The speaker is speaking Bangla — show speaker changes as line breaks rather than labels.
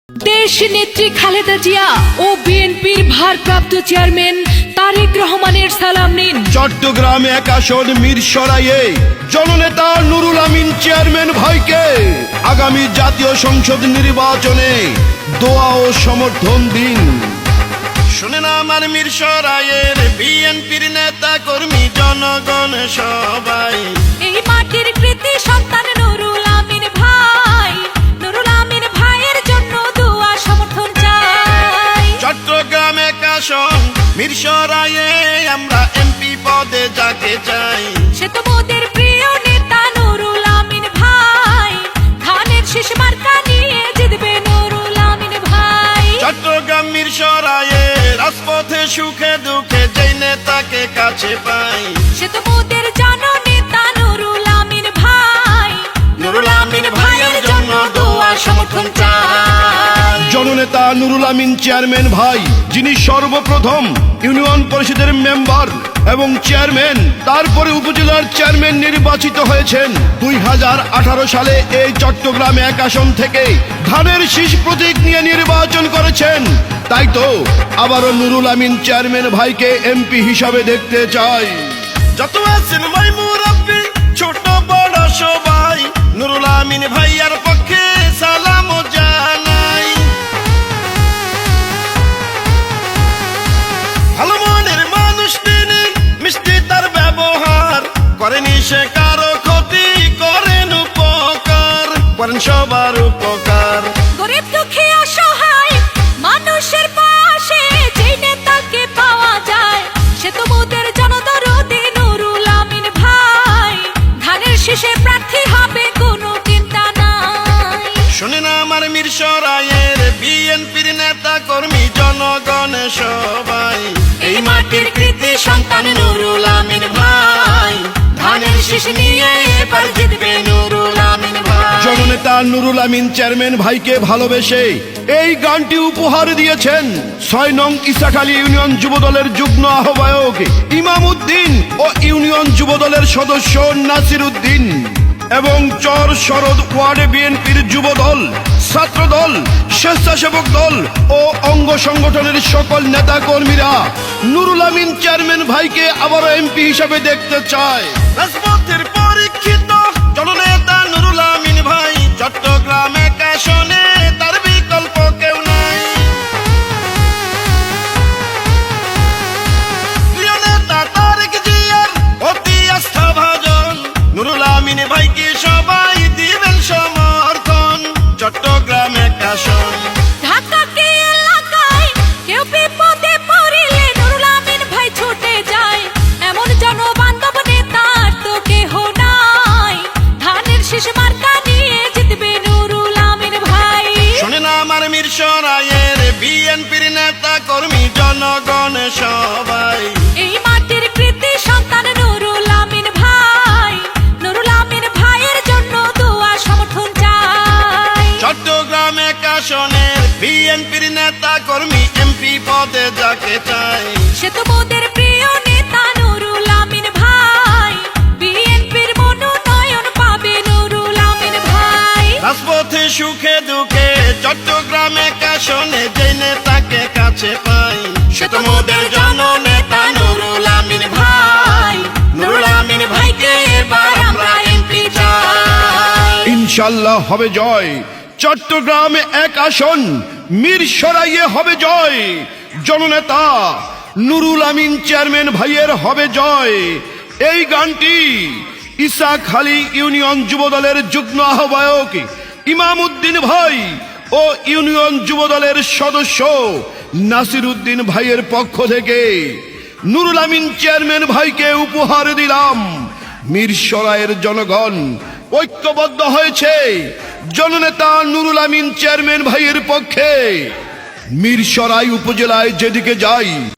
দেশ নেত্রী খালেদা জিয়া ও বিএনপির ভারপ্রাপ্ত চেয়ারম্যান তারেক রহমানের সালাম নিন।
চট্টগ্রামে 1 আসন মিরসরাইয়ে জননেতা নুরুল আমিন চেয়ারম্যান ভাইকে আগামী জাতীয় সংসদ নির্বাচনে দোয়া ও সমর্থন দিন। শুনেন আমার মিরসরাইয়ের বিএনপির নেতা কর্মী জনগণ সবাই,
এই মাটির কৃতি সন্তান নুরুল আমিন ভাই, নুরুল আমিন ভাইয়ের জন্য দোয়া সমর্থন চাই।
চট্টগ্রামে 1 আসন মিরসরাইয়ে আমরা এমপি পদে যাকে চাই,
সে তো মোদের প্রিয় নেতা নুরুল আমিন ভাই, ধানের শীষ মার্কা নিয়ে জিতবে নুরুল আমিন ভাই।
চট্টগ্রাম মিরসরাইয়ে রাজপথে সুখে দুঃখে যেই নেতাকে কাছে পাই,
সে তো মোদের জানো নেতা নুরুল আমিন ভাই,
নুরুল আমিন ভাইয়ের জন্য দোয়া সমর্থন চাই। জননেতা নুরুল আমিন চেয়ারম্যান ভাই, যিনি সর্বপ্রথম ইউনিয়ন পরিষদের মেম্বার এবং চেয়ারম্যান, তারপরে উপজেলার চেয়ারম্যান নির্বাচিত হয়েছেন। 2018 সালে এই চট্টগ্রাম 1 আসন থেকে ধানের শীষ প্রতীক নিয়ে নির্বাচন করেছেন। তাই তো আবারও নুরুল আমিন চেয়ারম্যান ভাইকে এমপি হিসাবে দেখতে চাই। যত আছেন ভাই মুরব্বি ছোট বড় সবাই, নুরুল আমিন ভাইয়ার পক্ষে সালাম জানাই। ভালো মনের মানুষ তিনি, মিষ্টি তার ব্যবহার, করেনি সে কারো ক্ষতি, করেন উপকার, করেন সবার উপকার।
গরিব দুঃখী অসহায় মানুষের পাশে যেই নেতাকে পাওয়া যায়, সে তো মোদের জনদরদি নুরুল আমিন ভাই, ধানের শীষে প্রার্থী হবে কোনো চিন্তা নাই।
শুনেন আমার মিরসরাইয়ের বিএনপির নেতা কর্মী জনগণ সবাই,
এই মাটির কৃতি সন্তান নুরুল আমিন ভাই, ধানের শীষ নিয়ে এবার জিতবে নুরুল আমিন ভাই।
জননেতা নুরুল আমিন চেয়ারম্যান ভাইকে ভালোবেসে এই গানটি উপহার দিয়েছেন 6 নং ইসাখালী ইউনিয়ন যুবদলের যুগ্ম আহ্বায়ক ইমাম উদ্দিন ও ইউনিয়ন যুবদলের সদস্য নাসির উদ্দিন এবং চর শরদ ওয়ার্ড বিএনপির যুবদল, ছাত্রদল, স্বেচ্ছাসেবক দল ও অঙ্গ সংগঠনের সকল নেতা কর্মীরা নুরুল আমিন চেয়ারম্যান ভাইকে আবারও এমপি হিসাবে দেখতে চায়। রাজপথের পরীক্ষিত জননেতা নুরুল আমিন ভাই, চট্টগ্রাম 1 আসনে তার বিকল্প কেউ নাই। প্রিয় নেতা তারেক জিয়ার অতি আস্থাভাজন, নুরুল আমিন ভাইকে সবাই দিবেন সমর্থন। চট্টগ্রাম 1 আসন
ঢাকাকে এলাকায় কেউ বিপদে পড়িলে নুরুল আমিন ভাই ছুটে যায়, এমন জনবান্ধব নেতার তো কেহ নাই, ধানের শীষ মার্কা নিয়ে জিতবে নুরুল আমিন ভাই।
শোনেন আমার মিরসরাইয়ের বিএনপির নেতা কর্মী জনগণ সবাই,
এই মাটির কৃতি সন্তান নুরুল আমিন ভাই, নুরুল আমিন ভাইয়ের জন্য দোয়া সমর্থন চাই।
চট্টগ্রাম 1 আসনের বিএনপির নেতা কর্মী এমপি পদে যাকে চাই,
সে তো মোদের প্রিয় নেতা নুরুল আমিন ভাই, বিএনপির মনোনয়ন পাবে নুরুল আমিন ভাই।
রাজপথে সুখে দুঃখে চট্টগ্রাম 1 আসনে যে নেতাকে কাছে পাই, সে তো মোদের জননেতা নুরুল আমিন ভাই, নুরুল আমিন ভাইকে এবার আমরা এমপি চাই। ইনশাআল্লাহ হবে জয়। চট্টগ্রামে 1 আসন মিরসরাইয়ে হবে জয়। জননেতা নুরুল আমিন চেয়ারম্যান ভাইয়ের হবে জয়। এই গানটি ইসাখালী ইউনিয়ন যুবদলের যুগ্ম আহ্বায়ক ইমাম উদ্দিন ভাই ও ইউনিয়ন যুবদলের সদস্য নাসির উদ্দিন ভাইয়ের পক্ষ থেকে নুরুল আমিন চেয়ারম্যান ভাইকে উপহার দিলাম। মিরসরাইয়ের জনগণ ঐক্যবদ্ধ হয়েছে জননেতা নুরুল আমিন চেয়ারম্যান ভাইয়ের পক্ষে। মিরসরাই উপজেলায় যেদিকে যাই